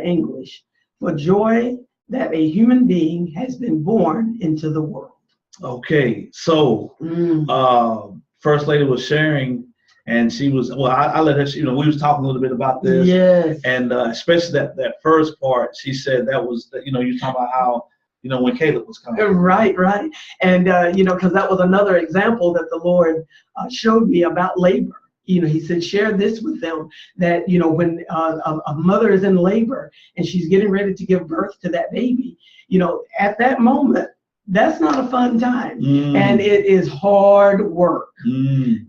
English, for joy that a human being has been born into the world. Okay, so First Lady was sharing, and she was, well, I let her, you know, we was talking a little bit about this. Yes. And especially that first part, she said that was, you know, you talking about how, you know, when Caleb was coming. Right. And, you know, because that was another example that the Lord showed me about labor. You know, he said, share this with them, that, you know, when a mother is in labor and she's getting ready to give birth to that baby, you know, at that moment, that's not a fun time. And it is hard work.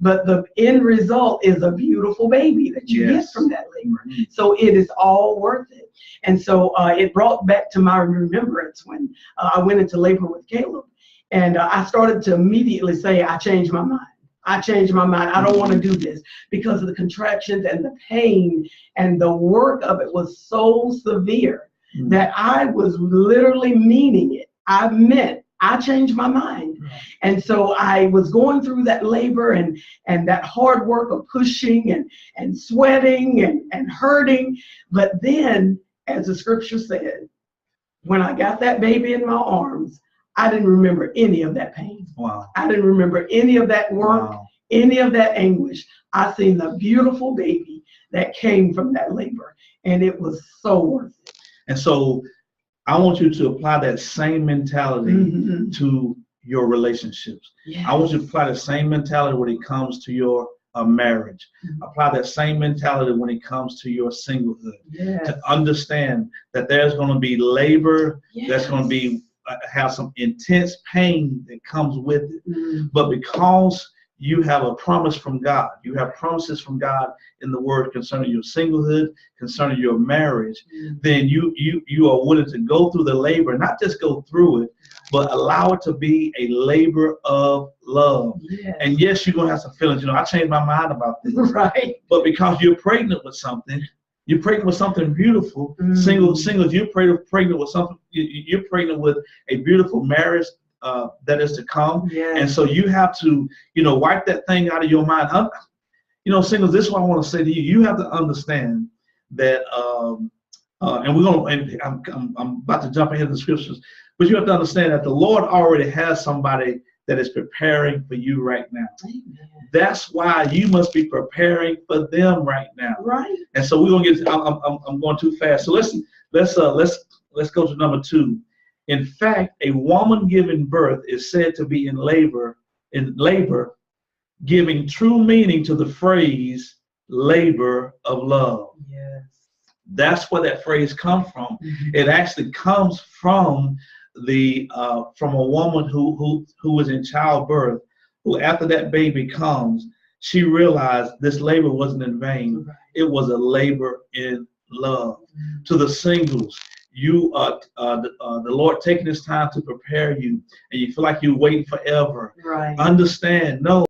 But the end result is a beautiful baby that you get from that labor. So it is all worth it. And so it brought back to my remembrance when I went into labor with Caleb. And I started to immediately say, I changed my mind. I changed my mind. I don't want to do this, because of the contractions and the pain and the work of it was so severe that I was literally meaning it. I changed my mind. And so I was going through that labor and that hard work of pushing and sweating and hurting. But then, as the scripture said, when I got that baby in my arms, I didn't remember any of that pain. Wow. I didn't remember any of that work, any of that anguish. I seen the beautiful baby that came from that labor, and it was so worth it. And so I want you to apply that same mentality to your relationships. Yes. I want you to apply the same mentality when it comes to your marriage. Apply that same mentality when it comes to your singlehood. Yes. To understand that there's going to be labor, that's going to be have some intense pain that comes with it. But because you have a promise from God, you have promises from God in the word concerning your singlehood, concerning your marriage, then you are willing to go through the labor, not just go through it, but allow it to be a labor of love. And yes, you're going to have some feelings. You know, I changed my mind about this. Right. But because you're pregnant with something, you're pregnant with something beautiful. Singles, you're pregnant with something. You're pregnant with a beautiful marriage that is to come. And so you have to, you know, wipe that thing out of your mind. You know, singles, this is what I want to say to you. You have to understand that, and we're going to, and I'm about to jump ahead of the scriptures, but you have to understand that the Lord already has somebody that is preparing for you right now. That's why you must be preparing for them right now. Right. And so we're gonna get. I'm going too fast. So let's go to number 2. In fact, a woman giving birth is said to be in labor, giving true meaning to the phrase "labor of love." Yes. That's where that phrase comes from. It actually comes from from a woman who was in childbirth, who after that baby comes, she realized this labor wasn't in vain. It was a labor in love. To the singles, you the Lord taking His time to prepare you, and you feel like you're waiting forever. Right. Understand, no.